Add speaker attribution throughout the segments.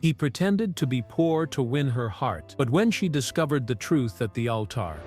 Speaker 1: He pretended to be poor to win her heart, but when she discovered the truth at the altar,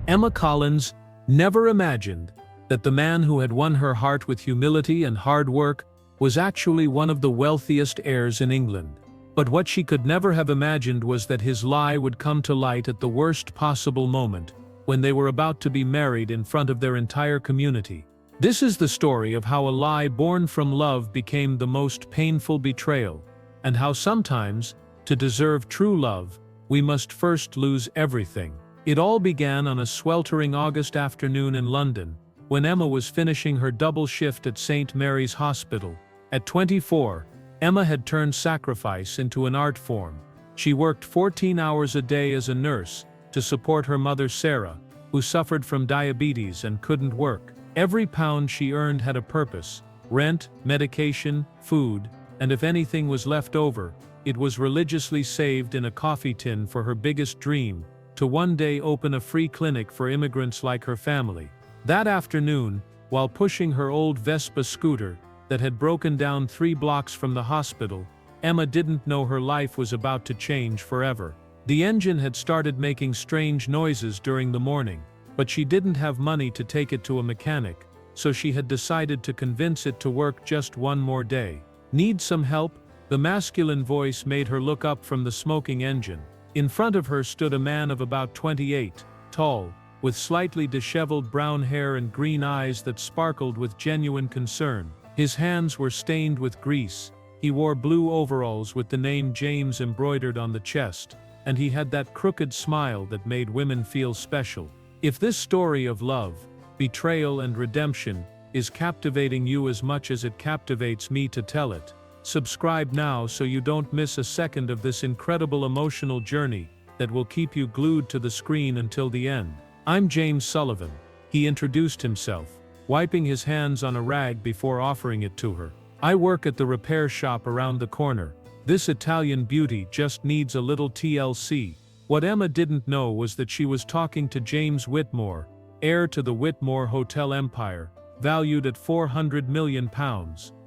Speaker 1: Emma Collins never imagined that the man who had won her heart with humility and hard work was actually one of the wealthiest heirs in England. But what she could never have imagined was that his lie would come to light at the worst possible moment, when they were about to be married in front of their entire community. This is the story of how a lie born from love became the most painful betrayal, and how sometimes, to deserve true love, we must first lose everything. It all began on a sweltering August afternoon in London, when Emma was finishing her double shift at St. Mary's Hospital. At 24, Emma had turned sacrifice into an art form. She worked 14 hours a day as a nurse to support her mother Sarah, who suffered from diabetes and couldn't work. Every pound she earned had a purpose: rent, medication, food, and if anything was left over, it was religiously saved in a coffee tin for her biggest dream, to one day open a free clinic for immigrants like her family. That afternoon, while pushing her old Vespa scooter that had broken down 3 blocks from the hospital, Emma didn't know her life was about to change forever. The engine had started making strange noises during the morning, but she didn't have money to take it to a mechanic, so she had decided to convince it to work just one more day. "Need some help?" The masculine voice made her look up from the smoking engine. In front of her stood a man of about 28, tall, with slightly disheveled brown hair and green eyes that sparkled with genuine concern. His hands were stained with grease, he wore blue overalls with the name James embroidered on the chest, and he had that crooked smile that made women feel special. If this story of love, betrayal and redemption is captivating you as much as it captivates me to tell it, subscribe now so you don't miss a second of this incredible emotional journey that will keep you glued to the screen until the end. "I'm James Sullivan," he introduced himself, wiping his hands on a rag before offering it to her. "I work at the repair shop around the corner. This Italian beauty just needs a little TLC." What Emma didn't know was that she was talking to James Whitmore, heir to the Whitmore Hotel empire, valued at £400 million.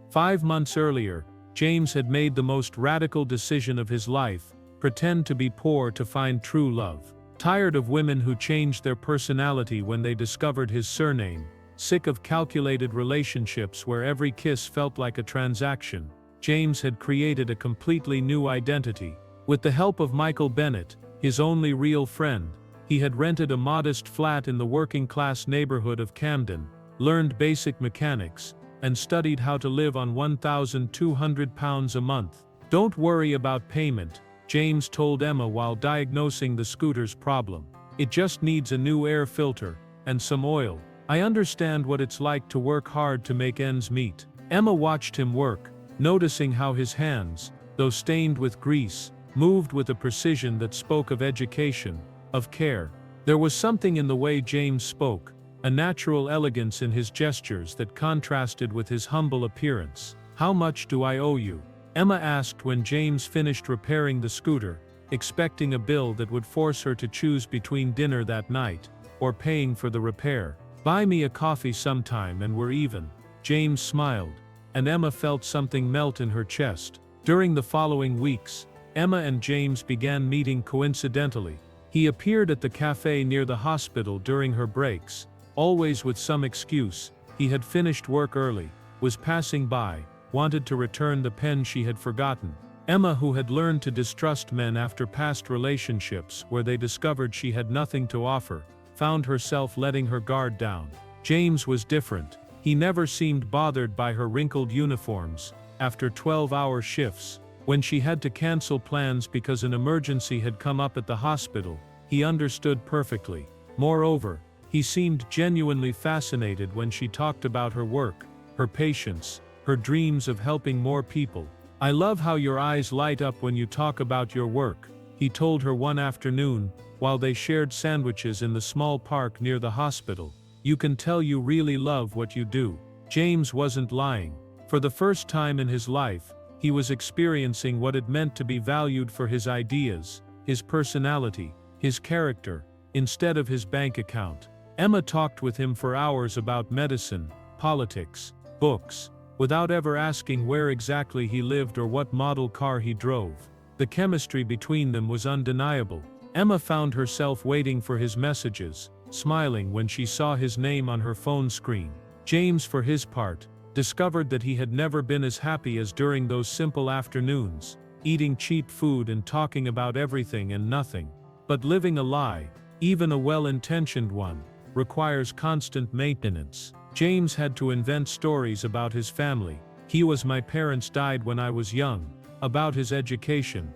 Speaker 1: 5 months earlier, James had made the most radical decision of his life: pretend to be poor to find true love. Tired of women who changed their personality when they discovered his surname, sick of calculated relationships where every kiss felt like a transaction, James had created a completely new identity. With the help of Michael Bennett, his only real friend, he had rented a modest flat in the working-class neighborhood of Camden, learned basic mechanics, and studied how to live on £1,200 a month. "Don't worry about payment," James told Emma while diagnosing the scooter's problem. "It just needs a new air filter and some oil. I understand what it's like to work hard to make ends meet." Emma watched him work, noticing how his hands, though stained with grease, moved with a precision that spoke of education, of care. There was something in the way James spoke, a natural elegance in his gestures that contrasted with his humble appearance. "How much do I owe you?" Emma asked when James finished repairing the scooter, expecting a bill that would force her to choose between dinner that night or paying for the repair. "Buy me a coffee sometime and we're even," James smiled, and Emma felt something melt in her chest. During the following weeks, Emma and James began meeting coincidentally. He appeared at the cafe near the hospital during her breaks, always with some excuse. He had finished work early, was passing by, wanted to return the pen she had forgotten. Emma, who had learned to distrust men after past relationships where they discovered she had nothing to offer, found herself letting her guard down. James was different. He never seemed bothered by her wrinkled uniforms after 12-hour shifts. When she had to cancel plans because an emergency had come up at the hospital, he understood perfectly. Moreover, he seemed genuinely fascinated when she talked about her work, her patience, her dreams of helping more people. "I love how your eyes light up when you talk about your work," he told her one afternoon, while they shared sandwiches in the small park near the hospital. "You can tell you really love what you do." James wasn't lying. For the first time in his life, he was experiencing what it meant to be valued for his ideas, his personality, his character, instead of his bank account. Emma talked with him for hours about medicine, politics, books, without ever asking where exactly he lived or what model car he drove. The chemistry between them was undeniable. Emma found herself waiting for his messages, smiling when she saw his name on her phone screen. James, for his part, discovered that he had never been as happy as during those simple afternoons, eating cheap food and talking about everything and nothing. But living a lie, even a well-intentioned one, requires constant maintenance. James had to invent stories about his family. My parents died when I was young. About his education.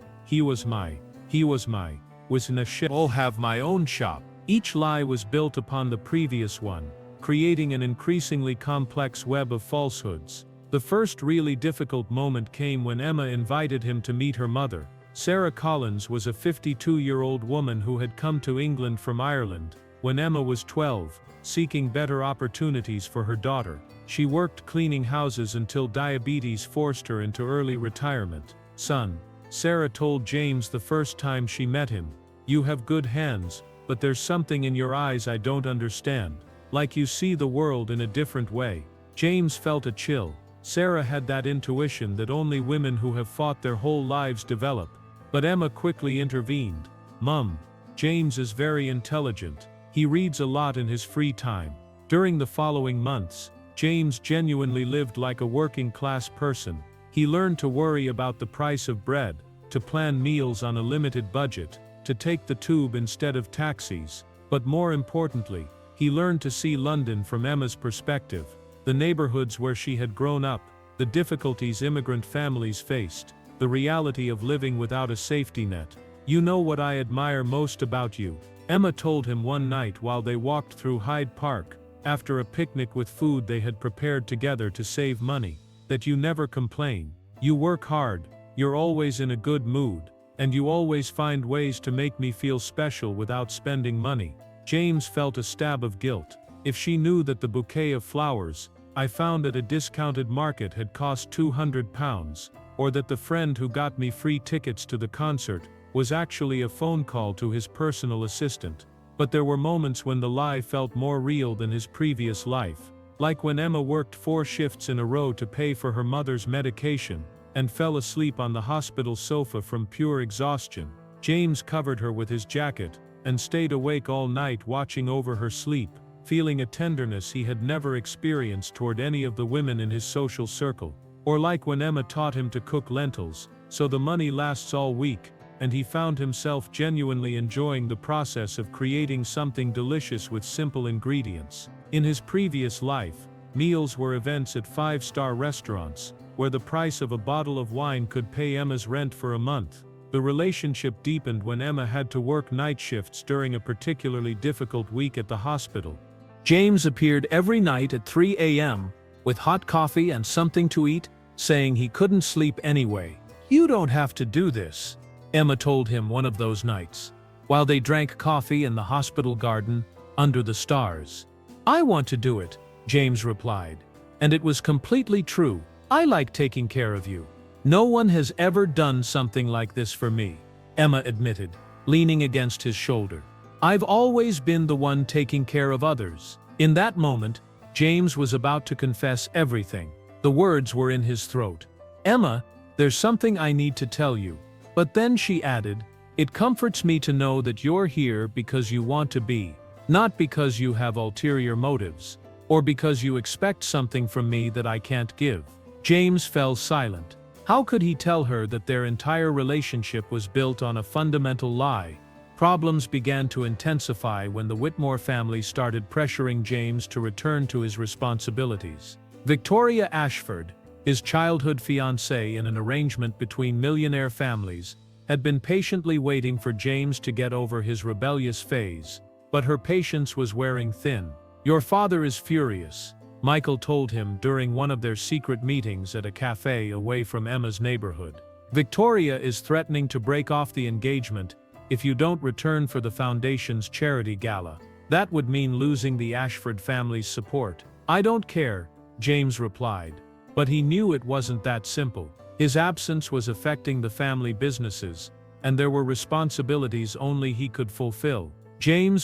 Speaker 1: I'll have my own shop. Each lie was built upon the previous one, creating an increasingly complex web of falsehoods. The first really difficult moment came when Emma invited him to meet her mother. Sarah Collins was a 52-year-old woman who had come to England from Ireland when Emma was 12, seeking better opportunities for her daughter. She worked cleaning houses until diabetes forced her into early retirement. "Son," Sarah told James the first time she met him, "you have good hands, but there's something in your eyes I don't understand. Like you see the world in a different way." James felt a chill. Sarah had that intuition that only women who have fought their whole lives develop. But Emma quickly intervened. "Mum, James is very intelligent. He reads a lot in his free time." During the following months, James genuinely lived like a working-class person. He learned to worry about the price of bread, to plan meals on a limited budget, to take the tube instead of taxis. But more importantly, he learned to see London from Emma's perspective, the neighborhoods where she had grown up, the difficulties immigrant families faced, the reality of living without a safety net. "You know what I admire most about you," Emma told him one night while they walked through Hyde Park, after a picnic with food they had prepared together to save money, "that you never complain. You work hard, you're always in a good mood, and you always find ways to make me feel special without spending money." James felt a stab of guilt. If she knew that the bouquet of flowers I found at a discounted market had cost £200, or that the friend who got me free tickets to the concert was actually a phone call to his personal assistant. But there were moments when the lie felt more real than his previous life. Like when Emma worked 4 shifts in a row to pay for her mother's medication, and fell asleep on the hospital sofa from pure exhaustion. James covered her with his jacket, and stayed awake all night watching over her sleep, feeling a tenderness he had never experienced toward any of the women in his social circle. Or like when Emma taught him to cook lentils, so the money lasts all week, and he found himself genuinely enjoying the process of creating something delicious with simple ingredients. In his previous life, meals were events at 5-star restaurants, where the price of a bottle of wine could pay Emma's rent for a month. The relationship deepened when Emma had to work night shifts during a particularly difficult week at the hospital. James appeared every night at 3 a.m., with hot coffee and something to eat, saying he couldn't sleep anyway. "You don't have to do this," Emma told him one of those nights, while they drank coffee in the hospital garden, under the stars. "I want to do it," James replied. "And it was completely true. I like taking care of you. No one has ever done something like this for me," Emma admitted, leaning against his shoulder. "I've always been the one taking care of others." In that moment, James was about to confess everything. The words were in his throat. "Emma, there's something I need to tell you." But then she added, "It comforts me to know that you're here because you want to be, not because you have ulterior motives, or because you expect something from me that I can't give." James fell silent. How could he tell her that their entire relationship was built on a fundamental lie? Problems began to intensify when the Whitmore family started pressuring James to return to his responsibilities. Victoria Ashford, his childhood fiancée in an arrangement between millionaire families, had been patiently waiting for James to get over his rebellious phase, but her patience was wearing thin. "Your father is furious," Michael told him during one of their secret meetings at a cafe away from Emma's neighborhood. "Victoria is threatening to break off the engagement if you don't return for the foundation's charity gala. That would mean losing the Ashford family's support." "I don't care," James replied. But he knew it wasn't that simple. His absence was affecting the family businesses, and there were responsibilities only he could fulfill.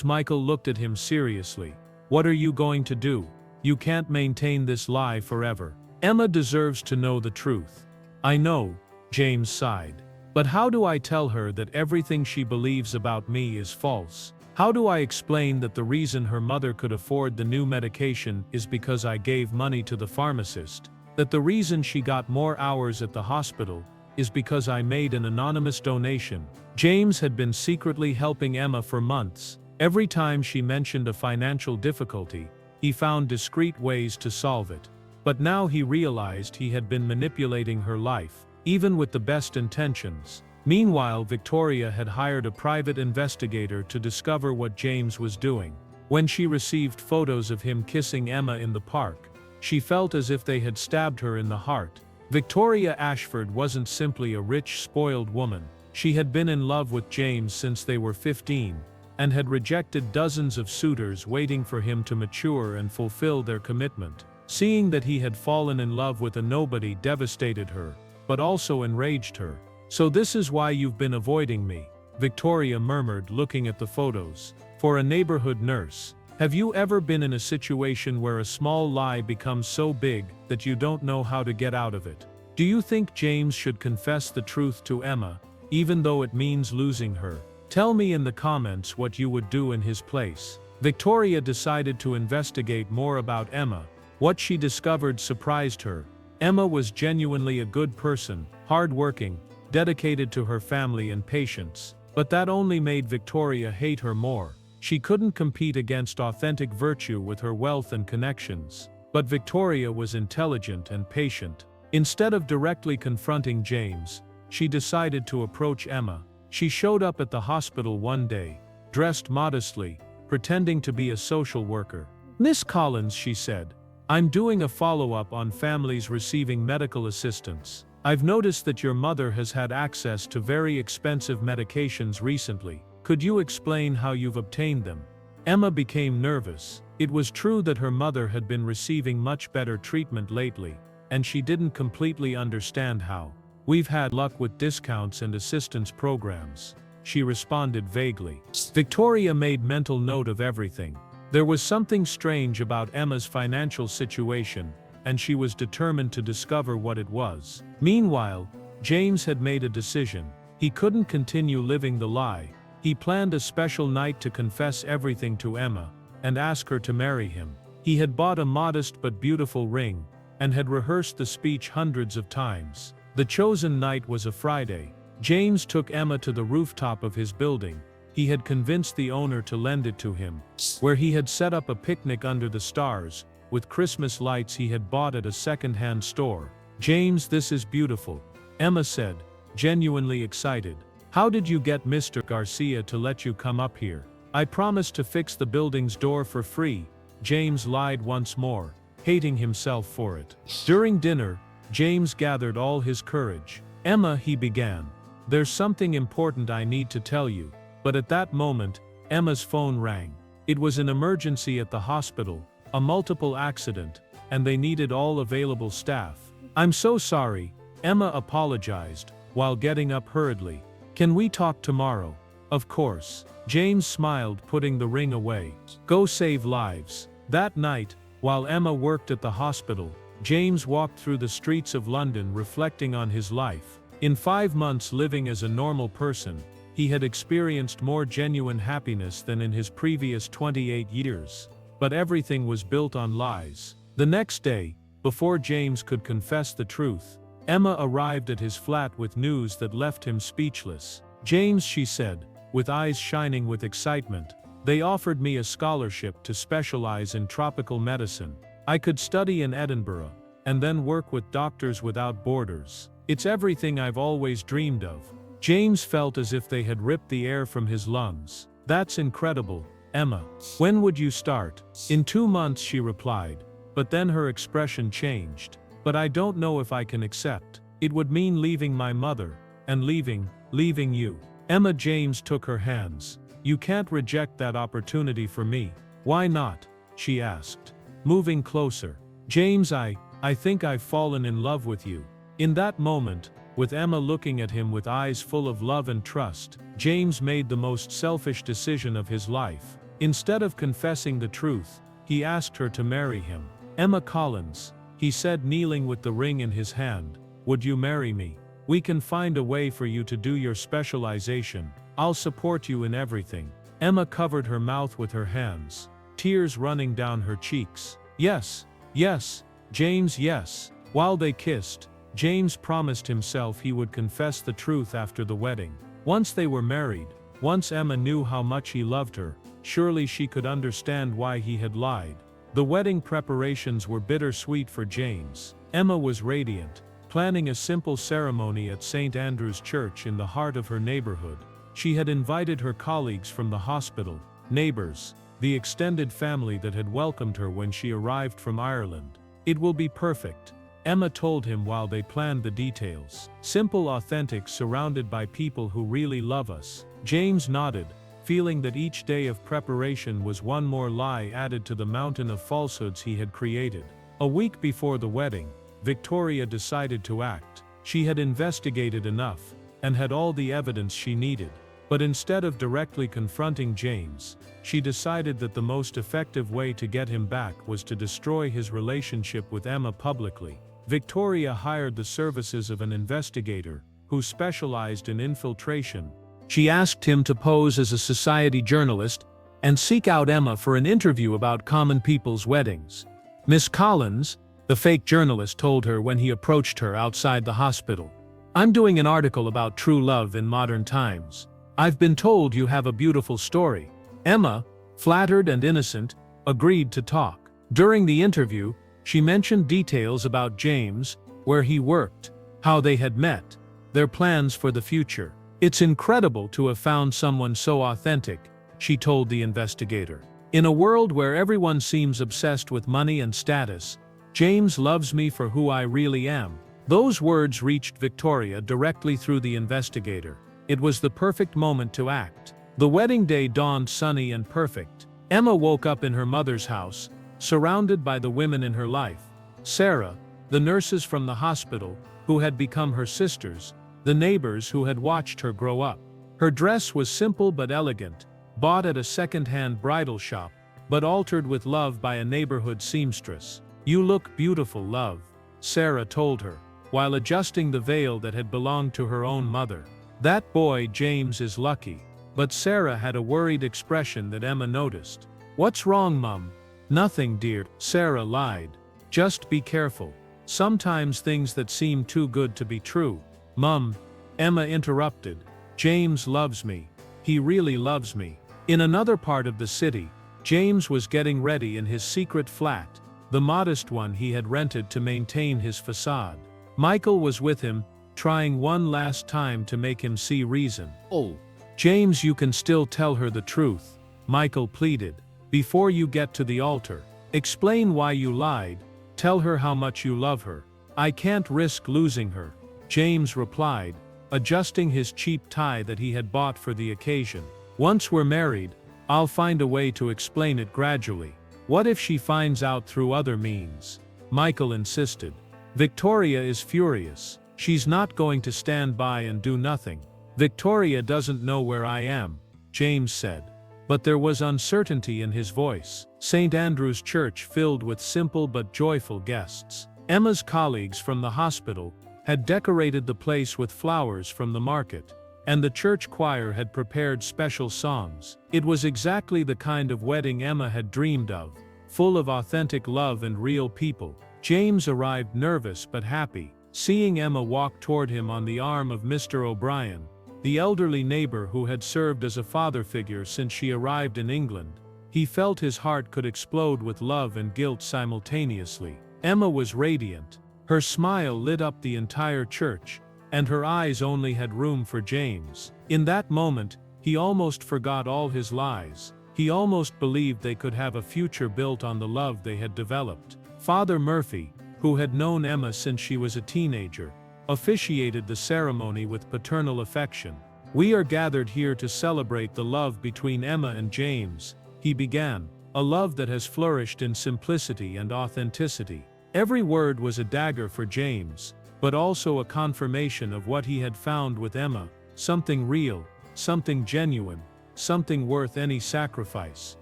Speaker 1: Michael looked at him seriously. "What are you going to do? You can't maintain this lie forever." Emma deserves to know the truth. I know, James sighed. But how do I tell her that everything she believes about me is false? How do I explain that the reason her mother could afford the new medication is because I gave money to the pharmacist? That the reason she got more hours at the hospital is because I made an anonymous donation? James had been secretly helping Emma for months. Every time she mentioned a financial difficulty, he found discreet ways to solve it. But now he realized he had been manipulating her life, even with the best intentions. Meanwhile, Victoria had hired a private investigator to discover what James was doing. When she received photos of him kissing Emma in the park, she felt as if they had stabbed her in the heart. Victoria Ashford wasn't simply a rich, spoiled woman. She had been in love with James since they were 15, and had rejected dozens of suitors waiting for him to mature and fulfill their commitment. Seeing that he had fallen in love with a nobody devastated her, but also enraged her. "So this is why you've been avoiding me," Victoria murmured, looking at the photos. For a neighborhood nurse, have you ever been in a situation where a small lie becomes so big that you don't know how to get out of it? Do you think James should confess the truth to Emma, even though it means losing her? Tell me in the comments what you would do in his place. Victoria decided to investigate more about Emma. What she discovered surprised her. Emma was genuinely a good person, hardworking, dedicated to her family and patience. But that only made Victoria hate her more. She couldn't compete against authentic virtue with her wealth and connections. But Victoria was intelligent and patient. Instead of directly confronting James, she decided to approach Emma. She showed up at the hospital one day, dressed modestly, pretending to be a social worker. "Miss Collins," she said, "I'm doing a follow-up on families receiving medical assistance. I've noticed that your mother has had access to very expensive medications recently. Could you explain how you've obtained them?" Emma became nervous. It was true that her mother had been receiving much better treatment lately, and she didn't completely understand how. "We've had luck with discounts and assistance programs," she responded vaguely. Victoria made mental note of everything. There was something strange about Emma's financial situation, and she was determined to discover what it was. Meanwhile, James had made a decision. He couldn't continue living the lie. He planned a special night to confess everything to Emma, and ask her to marry him. He had bought a modest but beautiful ring, and had rehearsed the speech hundreds of times. The chosen night was a Friday. James took Emma to the rooftop of his building. He had convinced the owner to lend it to him, where he had set up a picnic under the stars, with Christmas lights he had bought at a second-hand store. "James, this is beautiful," Emma said, genuinely excited. "How did you get Mr. Garcia to let you come up here?" "I promised to fix the building's door for free," James lied once more, hating himself for it. During dinner, James gathered all his courage. "Emma," he began, "there's something important I need to tell you." But at that moment, Emma's phone rang. It was an emergency at the hospital, a multiple accident, and they needed all available staff. "I'm so sorry," Emma apologized, while getting up hurriedly. "Can we talk tomorrow?" "Of course." James smiled, putting the ring away. "Go save lives." That night, while Emma worked at the hospital, James walked through the streets of London reflecting on his life. In 5 months living as a normal person, he had experienced more genuine happiness than in his previous 28 years. But everything was built on lies. The next day, before James could confess the truth, Emma arrived at his flat with news that left him speechless. "James," she said, with eyes shining with excitement, "they offered me a scholarship to specialize in tropical medicine. I could study in Edinburgh, and then work with Doctors Without Borders. It's everything I've always dreamed of." James felt as if they had ripped the air from his lungs. "That's incredible, Emma. When would you start?" "In 2 months," she replied, but then her expression changed. "But I don't know if I can accept. It would mean leaving my mother, and leaving you." Emma. James took her hands. "You can't reject that opportunity for me." "Why not?" she asked, moving closer. "James, I think I've fallen in love with you." In that moment, with Emma looking at him with eyes full of love and trust, James made the most selfish decision of his life. Instead of confessing the truth, he asked her to marry him. "Emma Collins," He said, kneeling with the ring in his hand, "Would you marry me? We can find a way for you to do your specialization. I'll support you in everything." Emma covered her mouth with her hands, tears running down her cheeks. "Yes, yes, James, yes." While they kissed, James promised himself he would confess the truth after the wedding. Once they were married, once Emma knew how much he loved her, surely she could understand why he had lied. The wedding preparations were bittersweet for James. Emma was radiant, planning a simple ceremony at St. Andrew's Church in the heart of her neighborhood. She had invited her colleagues from the hospital, neighbors, the extended family that had welcomed her when she arrived from Ireland. "It will be perfect," Emma told him while they planned the details. "Simple, authentic, surrounded by people who really love us." James nodded, feeling that each day of preparation was one more lie added to the mountain of falsehoods he had created. A week before the wedding, Victoria decided to act. She had investigated enough, and had all the evidence she needed. But instead of directly confronting James, she decided that the most effective way to get him back was to destroy his relationship with Emma publicly. Victoria hired the services of an investigator, who specialized in infiltration. She asked him to pose as a society journalist and seek out Emma for an interview about common people's weddings. "Miss Collins," the fake journalist told her when he approached her outside the hospital, "I'm doing an article about true love in modern times. I've been told you have a beautiful story." Emma, flattered and innocent, agreed to talk. During the interview, she mentioned details about James, where he worked, how they had met, their plans for the future. "It's incredible to have found someone so authentic," she told the investigator. "In a world where everyone seems obsessed with money and status, James loves me for who I really am." Those words reached Victoria directly through the investigator. It was the perfect moment to act. The wedding day dawned sunny and perfect. Emma woke up in her mother's house, surrounded by the women in her life. Sarah, the nurses from the hospital, who had become her sisters, the neighbors who had watched her grow up. Her dress was simple but elegant, bought at a second-hand bridal shop, but altered with love by a neighborhood seamstress. "You look beautiful, love," Sarah told her, while adjusting the veil that had belonged to her own mother. "That boy James is lucky." But Sarah had a worried expression that Emma noticed. "What's wrong, Mum?" "Nothing, dear," Sarah lied. "Just be careful. Sometimes things that seem too good to be true." "Mum," Emma interrupted, "James loves me. He really loves me." In another part of the city, James was getting ready in his secret flat, the modest one he had rented to maintain his facade. Michael was with him, trying one last time to make him see reason. "Oh, James, you can still tell her the truth," Michael pleaded. "Before you get to the altar, explain why you lied, tell her how much you love her." "I can't risk losing her," James replied, adjusting his cheap tie that he had bought for the occasion. "Once we're married, I'll find a way to explain it gradually." "What if she finds out through other means?" Michael insisted. "Victoria is furious. She's not going to stand by and do nothing." "Victoria doesn't know where I am," James said. But there was uncertainty in his voice. St. Andrew's Church filled with simple but joyful guests. Emma's colleagues from the hospital had decorated the place with flowers from the market, and the church choir had prepared special songs. It was exactly the kind of wedding Emma had dreamed of, full of authentic love and real people. James arrived nervous but happy, seeing Emma walk toward him on the arm of Mr. O'Brien, the elderly neighbor who had served as a father figure since she arrived in England. He felt his heart could explode with love and guilt simultaneously. Emma was radiant. Her smile lit up the entire church, and her eyes only had room for James. In that moment, he almost forgot all his lies. He almost believed they could have a future built on the love they had developed. Father Murphy, who had known Emma since she was a teenager, officiated the ceremony with paternal affection. "We are gathered here to celebrate the love between Emma and James," he began, "a love that has flourished in simplicity and authenticity." Every word was a dagger for James, but also a confirmation of what he had found with Emma, something real, something genuine, something worth any sacrifice.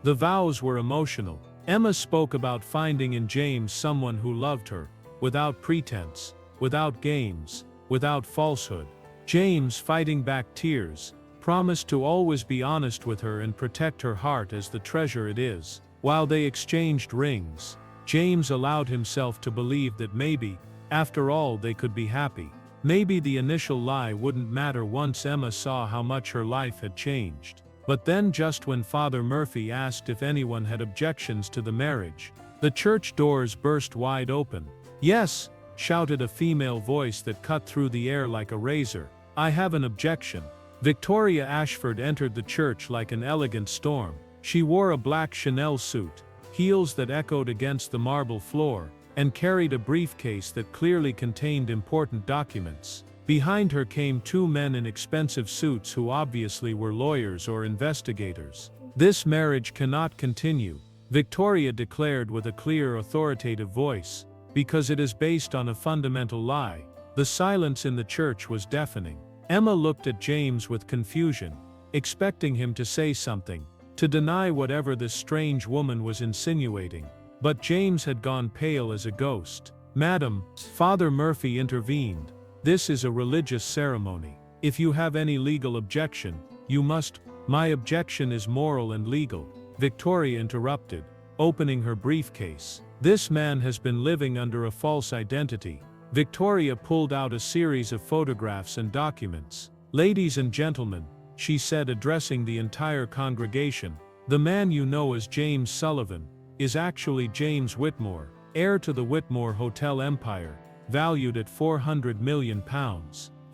Speaker 1: The vows were emotional. Emma spoke about finding in James someone who loved her, without pretense, without games, without falsehood. James, fighting back tears, promised to always be honest with her and protect her heart as the treasure it is. While they exchanged rings, James allowed himself to believe that maybe, after all, they could be happy. Maybe the initial lie wouldn't matter once Emma saw how much her life had changed. But then, just when Father Murphy asked if anyone had objections to the marriage, the church doors burst wide open. "Yes," shouted a female voice that cut through the air like a razor. "I have an objection." Victoria Ashford entered the church like an elegant storm. She wore a black Chanel suit, heels that echoed against the marble floor, and carried a briefcase that clearly contained important documents. Behind her came two men in expensive suits who obviously were lawyers or investigators. "This marriage cannot continue," Victoria declared with a clear, authoritative voice, "because it is based on a fundamental lie." The silence in the church was deafening. Emma looked at James with confusion, expecting him to say something, to deny whatever this strange woman was insinuating. But James had gone pale as a ghost. "Madam," Father Murphy intervened, "this is a religious ceremony. If you have any legal objection, you must—" "My objection is moral and legal," Victoria interrupted, opening her briefcase. "This man has been living under a false identity." Victoria pulled out a series of photographs and documents. "Ladies and gentlemen," she said, addressing the entire congregation, "the man you know as James Sullivan is actually James Whitmore, heir to the Whitmore Hotel empire, valued at £400 million.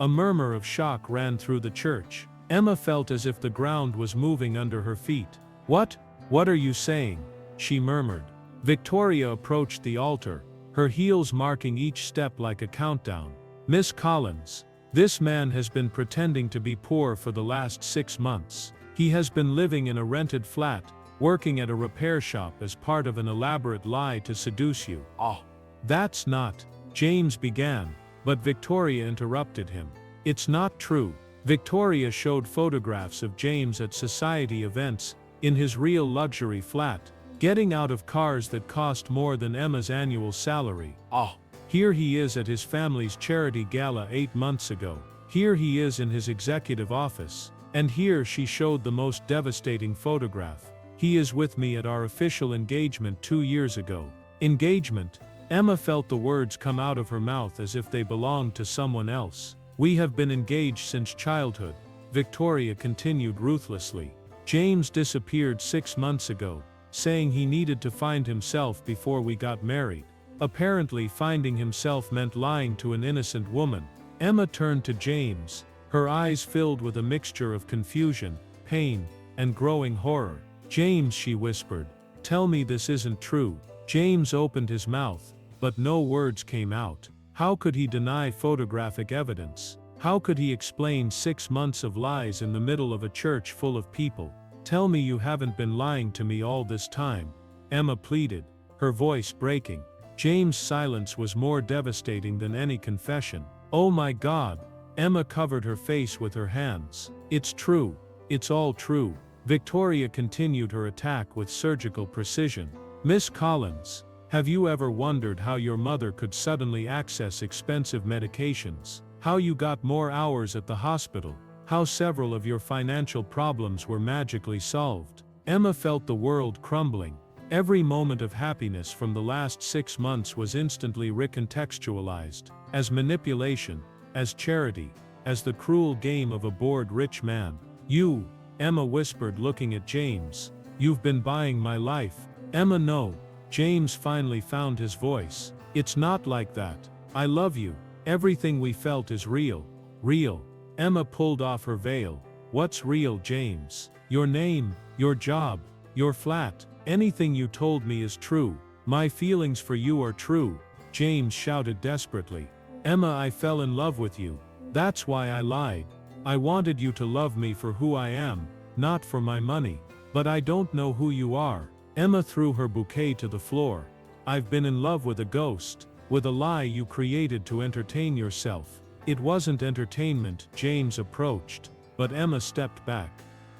Speaker 1: A murmur of shock ran through the church. Emma felt as if the ground was moving under her feet. What are you saying?" she murmured. Victoria approached the altar, her heels marking each step like a countdown. "Miss Collins, this man has been pretending to be poor for the last 6 months. He has been living in a rented flat, working at a repair shop as part of an elaborate lie to seduce you." "Oh, that's not—" James began, but Victoria interrupted him. "It's not true." Victoria showed photographs of James at society events, in his real luxury flat, getting out of cars that cost more than Emma's annual salary. "Oh, here he is at his family's charity gala 8 months ago. Here he is in his executive office. And here," she showed the most devastating photograph, "he is with me at our official engagement 2 years ago." Engagement? Emma felt the words come out of her mouth as if they belonged to someone else. "We have been engaged since childhood," Victoria continued ruthlessly. "James disappeared 6 months ago, saying he needed to find himself before we got married. Apparently finding himself meant lying to an innocent woman." Emma turned to James, her eyes filled with a mixture of confusion, pain, and growing horror. "James," she whispered, "tell me this isn't true." James opened his mouth, but no words came out. How could he deny photographic evidence? How could he explain 6 months of lies in the middle of a church full of people? "Tell me you haven't been lying to me all this time," Emma pleaded, her voice breaking. James' silence was more devastating than any confession. "Oh my God!" Emma covered her face with her hands. "It's true. It's all true." Victoria continued her attack with surgical precision. "Miss Collins, have you ever wondered how your mother could suddenly access expensive medications? How you got more hours at the hospital? How several of your financial problems were magically solved?" Emma felt the world crumbling. Every moment of happiness from the last 6 months was instantly recontextualized, as manipulation, as charity, as the cruel game of a bored rich man. "You," Emma whispered, looking at James, "you've been buying my life." "Emma, no." James finally found his voice. "It's not like that. I love you. Everything we felt is real." "Real?" Emma pulled off her veil. "What's real, James? Your name, your job, your flat. Anything you told me is true. My feelings for you are true," James shouted desperately. "Emma, I fell in love with you. That's why I lied. I wanted you to love me for who I am, not for my money. But I don't know who you are." Emma threw her bouquet to the floor. "I've been in love with a ghost, with a lie you created to entertain yourself." "It wasn't entertainment," James approached, but Emma stepped back.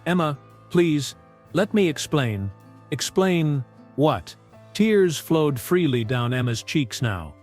Speaker 1: "Emma, please, let me explain." "Explain what?" Tears flowed freely down Emma's cheeks now.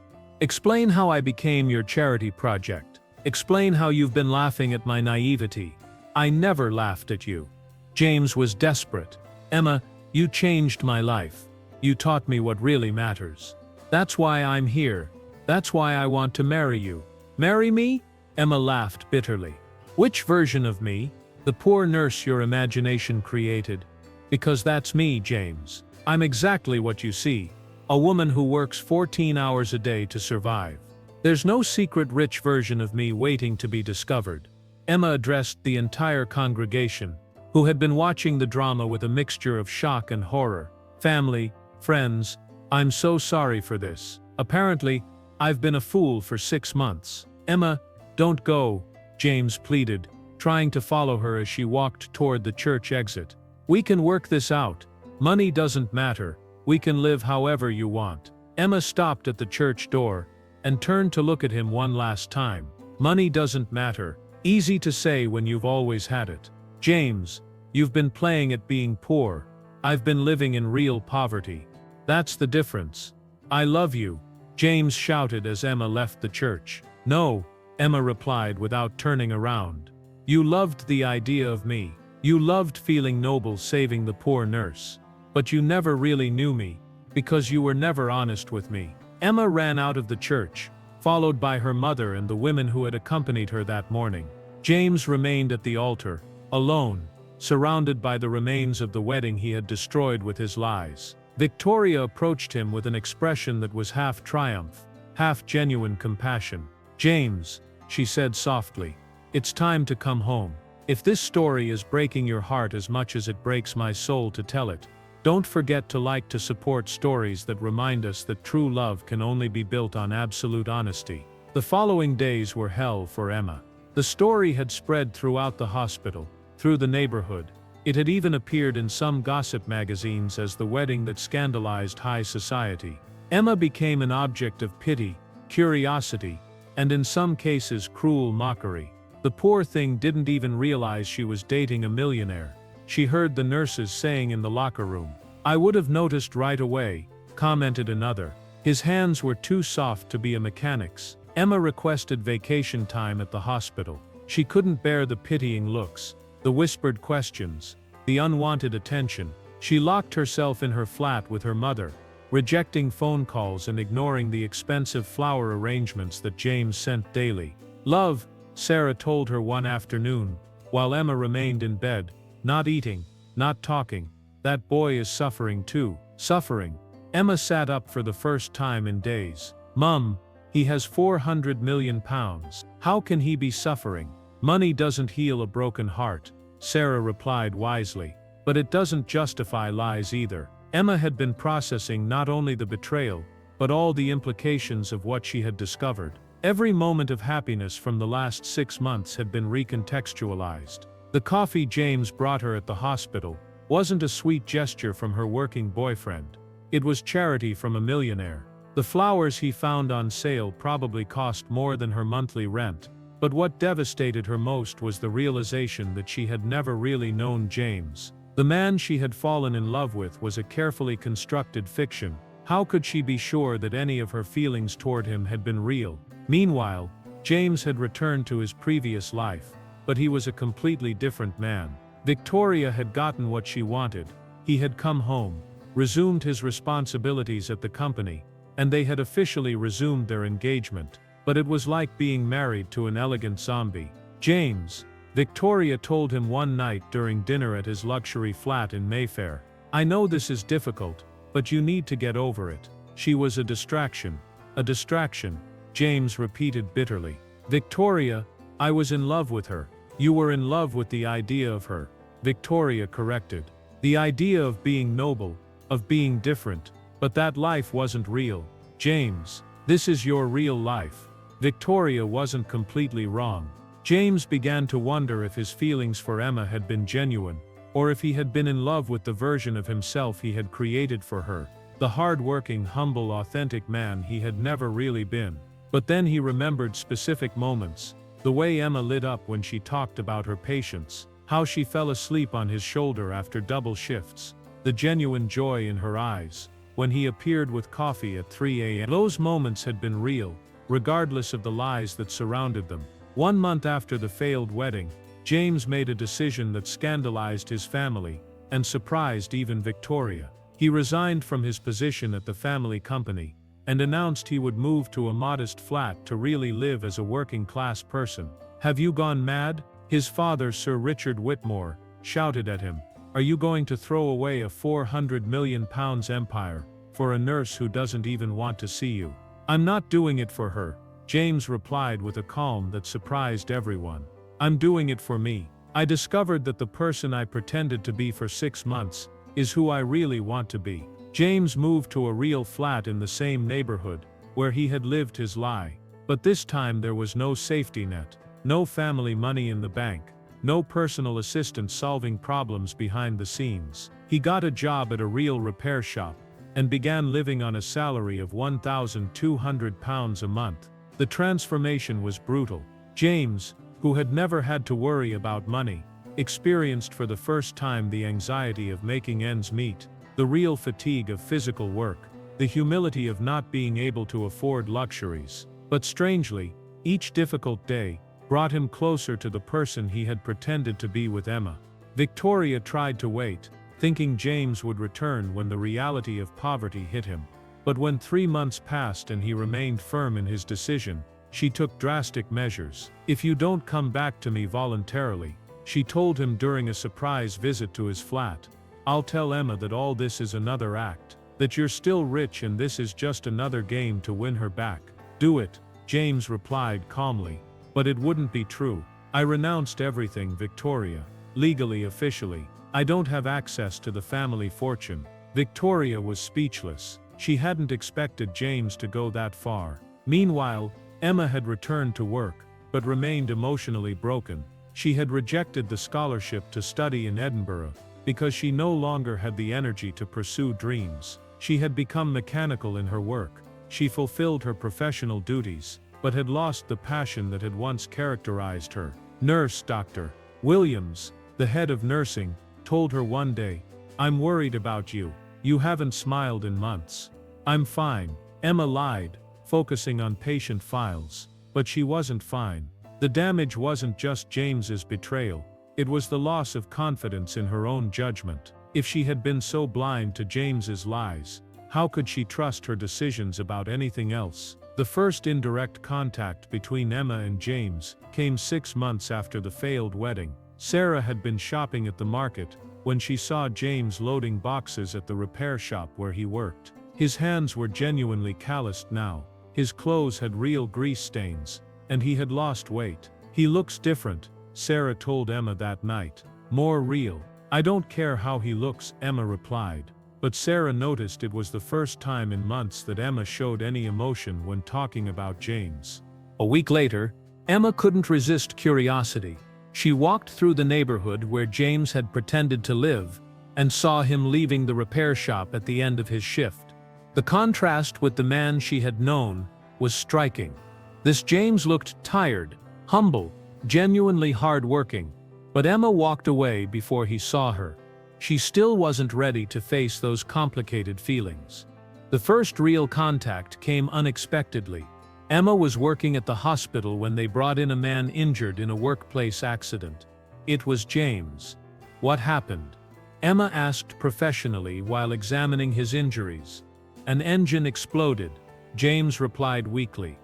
Speaker 1: Explain how I became your charity project. Explain how you've been laughing at my naivety. I never laughed at you. James was desperate. Emma, you changed my life. You taught me what really matters. That's why I'm here. That's why I want to marry you. Marry me? Emma laughed bitterly. Which version of me? The poor nurse your imagination created. Because that's me, James. I'm exactly what you see. A woman who works 14 hours a day to survive. There's no secret rich version of me waiting to be discovered. Emma addressed the entire congregation, who had been watching the drama with a mixture of shock and horror. Family, friends, I'm so sorry for this. Apparently, I've been a fool for 6 months. Emma, don't go, James pleaded, trying to follow her as she walked toward the church exit. We can work this out. Money doesn't matter. We can live however you want. Emma stopped at the church door and turned to look at him one last time. Money doesn't matter. Easy to say when you've always had it. James, you've been playing at being poor. I've been living in real poverty. That's the difference. I love you, James shouted as Emma left the church. No, Emma replied without turning around. You loved the idea of me. You loved feeling noble saving the poor nurse. But you never really knew me, because you were never honest with me. Emma ran out of the church, followed by her mother and the women who had accompanied her that morning. James remained at the altar, alone, surrounded by the remains of the wedding he had destroyed with his lies. Victoria approached him with an expression that was half triumph, half genuine compassion. James, she said softly, it's time to come home. If this story is breaking your heart as much as it breaks my soul to tell it, don't forget to support stories that remind us that true love can only be built on absolute honesty. The following days were hell for Emma. The story had spread throughout the hospital, through the neighborhood. It had even appeared in some gossip magazines as the wedding that scandalized high society. Emma became an object of pity, curiosity, and in some cases cruel mockery. The poor thing didn't even realize she was dating a millionaire. She heard the nurses saying in the locker room. I would have noticed right away, commented another. His hands were too soft to be a mechanic's. Emma requested vacation time at the hospital. She couldn't bear the pitying looks, the whispered questions, the unwanted attention. She locked herself in her flat with her mother, rejecting phone calls and ignoring the expensive flower arrangements that James sent daily. Love, Sarah told her one afternoon, while Emma remained in bed. Not eating, not talking. That boy is suffering too. Suffering. Emma sat up for the first time in days. Mum, he has 400 million pounds. How can he be suffering? Money doesn't heal a broken heart, Sarah replied wisely. But it doesn't justify lies either. Emma had been processing not only the betrayal, but all the implications of what she had discovered. Every moment of happiness from the last 6 months had been recontextualized. The coffee James brought her at the hospital wasn't a sweet gesture from her working boyfriend. It was charity from a millionaire. The flowers he found on sale probably cost more than her monthly rent. But what devastated her most was the realization that she had never really known James. The man she had fallen in love with was a carefully constructed fiction. How could she be sure that any of her feelings toward him had been real? Meanwhile, James had returned to his previous life. But he was a completely different man. Victoria had gotten what she wanted. He had come home, resumed his responsibilities at the company, and they had officially resumed their engagement. But it was like being married to an elegant zombie. James, Victoria told him one night during dinner at his luxury flat in Mayfair. I know this is difficult, but you need to get over it. She was a distraction. A distraction, James repeated bitterly. Victoria, I was in love with her. You were in love with the idea of her, Victoria corrected. The idea of being noble, of being different, but that life wasn't real. James, this is your real life. Victoria wasn't completely wrong. James began to wonder if his feelings for Emma had been genuine, or if he had been in love with the version of himself he had created for her, the hard-working, humble, authentic man he had never really been. But then he remembered specific moments. The way Emma lit up when she talked about her patients, how she fell asleep on his shoulder after double shifts, the genuine joy in her eyes. when he appeared with coffee at 3 a.m. Those moments had been real, regardless of the lies that surrounded them. 1 month after the failed wedding, James made a decision that scandalized his family and surprised even Victoria. He resigned from his position at the family company and announced he would move to a modest flat to really live as a working-class person. "Have you gone mad?" his father, Sir Richard Whitmore, shouted at him. "Are you going to throw away a £400 million empire for a nurse who doesn't even want to see you?" "I'm not doing it for her," James replied with a calm that surprised everyone. "I'm doing it for me. I discovered that the person I pretended to be for 6 months is who I really want to be." James moved to a real flat in the same neighborhood where he had lived his lie. But this time there was no safety net, no family money in the bank, no personal assistant solving problems behind the scenes. He got a job at a real repair shop and began living on a salary of £1,200 a month. The transformation was brutal. James, who had never had to worry about money, experienced for the first time the anxiety of making ends meet, the real fatigue of physical work, the humility of not being able to afford luxuries. But strangely, each difficult day brought him closer to the person he had pretended to be with Emma. Victoria tried to wait, thinking James would return when the reality of poverty hit him. But when 3 months passed and he remained firm in his decision, she took drastic measures. "If you don't come back to me voluntarily," she told him during a surprise visit to his flat, "I'll tell Emma that all this is another act, that you're still rich and this is just another game to win her back." "Do it," James replied calmly. "But it wouldn't be true. I renounced everything, Victoria. Legally, officially, I don't have access to the family fortune." Victoria was speechless. She hadn't expected James to go that far. Meanwhile, Emma had returned to work, but remained emotionally broken. She had rejected the scholarship to study in Edinburgh because she no longer had the energy to pursue dreams. She had become mechanical in her work. She fulfilled her professional duties, but had lost the passion that had once characterized her. Nurse Dr. Williams, the head of nursing, told her one day, "I'm worried about you. You haven't smiled in months." "I'm fine," Emma lied, focusing on patient files. But she wasn't fine. The damage wasn't just James's betrayal. It was the loss of confidence in her own judgment. If she had been so blind to James's lies, how could she trust her decisions about anything else? The first indirect contact between Emma and James came 6 months after the failed wedding. Sarah had been shopping at the market when she saw James loading boxes at the repair shop where he worked. His hands were genuinely calloused now. His clothes had real grease stains, and he had lost weight. "He looks different," Sarah told Emma that night. "More real." "I don't care how he looks," Emma replied. But Sarah noticed it was the first time in months that Emma showed any emotion when talking about James. A week later, Emma couldn't resist curiosity. She walked through the neighborhood where James had pretended to live and saw him leaving the repair shop at the end of his shift. The contrast with the man she had known was striking. This James looked tired, humble, genuinely hard-working, but Emma walked away before he saw her. She still wasn't ready to face those complicated feelings. The first real contact came unexpectedly. Emma was working at the hospital when they brought in a man injured in a workplace accident. It was James. "What happened?" Emma asked professionally while examining his injuries. "An engine exploded," James replied weakly.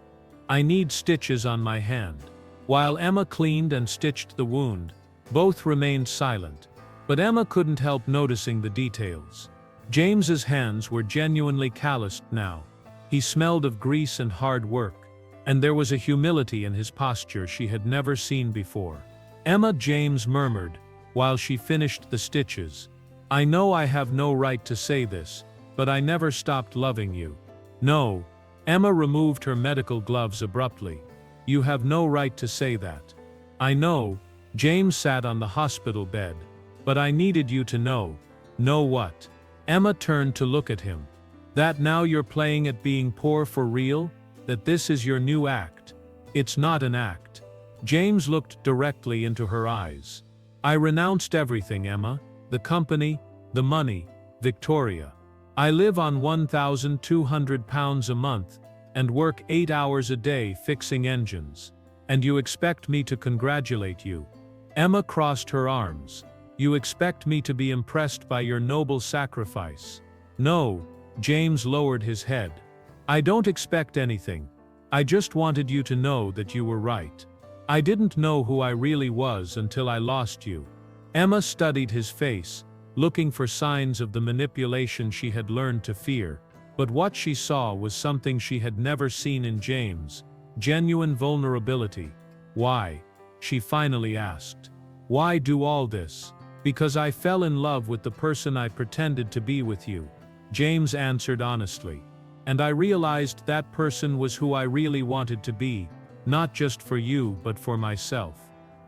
Speaker 1: "I need stitches on my hand." While Emma cleaned and stitched the wound, both remained silent. But Emma couldn't help noticing the details. James's hands were genuinely calloused now. He smelled of grease and hard work, and there was a humility in his posture she had never seen before. "Emma," James murmured, while she finished the stitches, "I know I have no right to say this, but I never stopped loving you." "No." Emma removed her medical gloves abruptly. "You have no right to say that." "I know." James sat on the hospital bed. "But I needed you to know." "Know what?" Emma turned to look at him. "That now you're playing at being poor for real? That this is your new act?" "It's not an act." James looked directly into her eyes. "I renounced everything, Emma. The company, the money, Victoria. I live on £1,200 a month and work 8 hours a day fixing engines. And you expect me to congratulate you?" Emma crossed her arms. "You expect me to be impressed by your noble sacrifice?" "No," James lowered his head. "I don't expect anything. I just wanted you to know that you were right. I didn't know who I really was until I lost you." Emma studied his face, looking for signs of the manipulation she had learned to fear, but what she saw was something she had never seen in James: genuine vulnerability. "Why?" she finally asked. "Why do all this?" "Because I fell in love with the person I pretended to be with you," James answered honestly. "And I realized that person was who I really wanted to be, not just for you but for myself."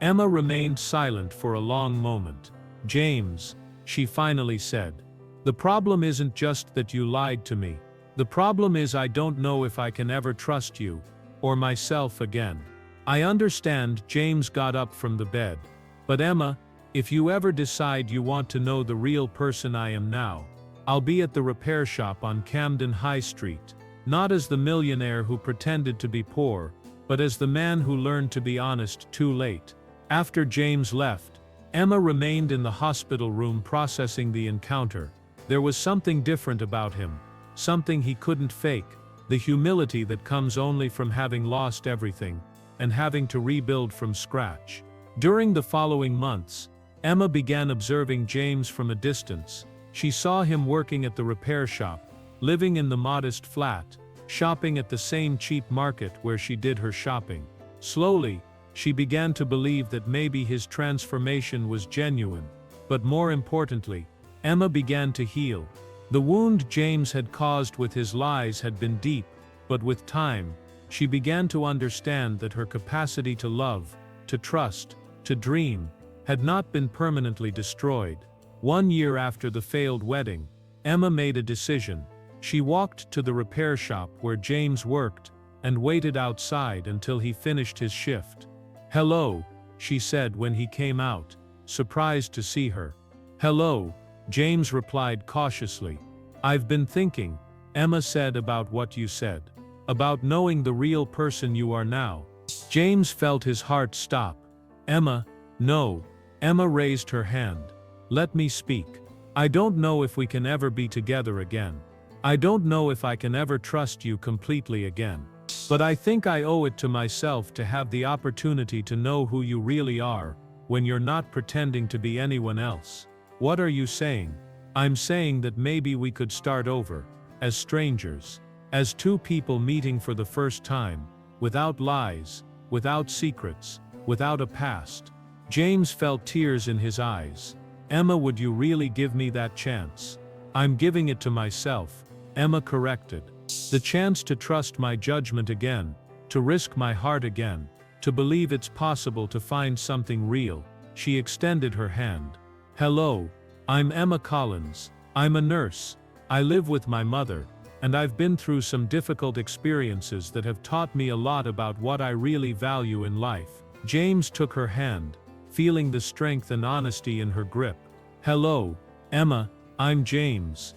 Speaker 1: Emma remained silent for a long moment. "James," she finally said, "the problem isn't just that you lied to me. The problem is I don't know if I can ever trust you, or myself again." "I understand," James got up from the bed. "But Emma, if you ever decide you want to know the real person I am now, I'll be at the repair shop on Camden High Street, not as the millionaire who pretended to be poor, but as the man who learned to be honest too late." After James left, Emma remained in the hospital room processing the encounter. There was something different about him, something he couldn't fake, the humility that comes only from having lost everything and having to rebuild from scratch. During the following months, Emma began observing James from a distance. She saw him working at the repair shop, living in the modest flat, shopping at the same cheap market where she did her shopping. Slowly, she began to believe that maybe his transformation was genuine. But more importantly, Emma began to heal. The wound James had caused with his lies had been deep, but with time, she began to understand that her capacity to love, to trust, to dream, had not been permanently destroyed. 1 year after the failed wedding, Emma made a decision. She walked to the repair shop where James worked and waited outside until he finished his shift. "Hello," she said when he came out, surprised to see her. "Hello," James replied cautiously. "I've been thinking," Emma said, "about what you said. About knowing the real person you are now." James felt his heart stop. "Emma, no." Emma raised her hand. "Let me speak. I don't know if we can ever be together again. I don't know if I can ever trust you completely again. But I think I owe it to myself to have the opportunity to know who you really are, when you're not pretending to be anyone else." "What are you saying?" "I'm saying that maybe we could start over, as strangers, as two people meeting for the first time, without lies, without secrets, without a past." James felt tears in his eyes. "Emma, would you really give me that chance?" "I'm giving it to myself," Emma corrected. "The chance to trust my judgment again, to risk my heart again, to believe it's possible to find something real." She extended her hand. "Hello, I'm Emma Collins. I'm a nurse. I live with my mother, and I've been through some difficult experiences that have taught me a lot about what I really value in life." James took her hand, feeling the strength and honesty in her grip. "Hello, Emma, I'm James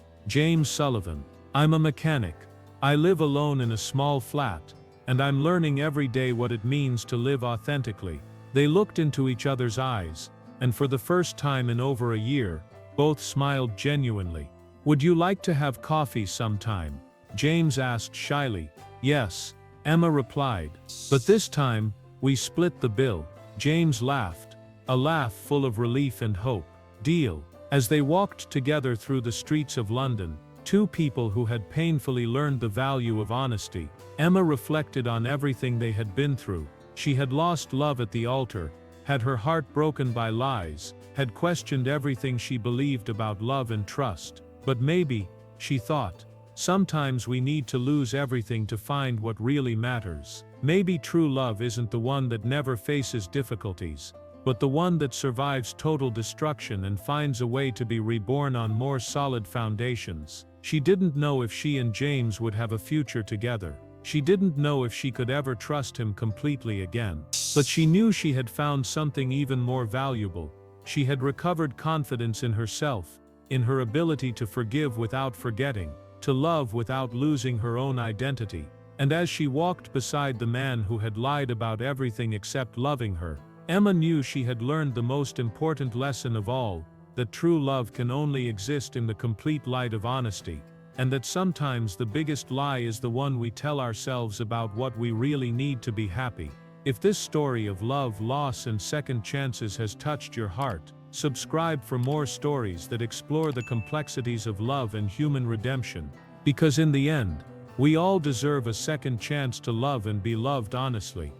Speaker 1: Sullivan. I'm a mechanic. I live alone in a small flat, and I'm learning every day what it means to live authentically." They looked into each other's eyes, and for the first time in over a year, both smiled genuinely. "Would you like to have coffee sometime?" James asked shyly. "Yes," Emma replied. "But this time, we split the bill." James laughed, a laugh full of relief and hope. "Deal." As they walked together through the streets of London, two people who had painfully learned the value of honesty, Emma reflected on everything they had been through. She had lost love at the altar, had her heart broken by lies, had questioned everything she believed about love and trust. But maybe, she thought, sometimes we need to lose everything to find what really matters. Maybe true love isn't the one that never faces difficulties, but the one that survives total destruction and finds a way to be reborn on more solid foundations. She didn't know if she and James would have a future together. She didn't know if she could ever trust him completely again. But she knew she had found something even more valuable. She had recovered confidence in herself, in her ability to forgive without forgetting, to love without losing her own identity. And as she walked beside the man who had lied about everything except loving her, Emma knew she had learned the most important lesson of all, that true love can only exist in the complete light of honesty, and that sometimes the biggest lie is the one we tell ourselves about what we really need to be happy. If this story of love, loss, and second chances has touched your heart, subscribe for more stories that explore the complexities of love and human redemption. Because in the end, we all deserve a second chance to love and be loved honestly.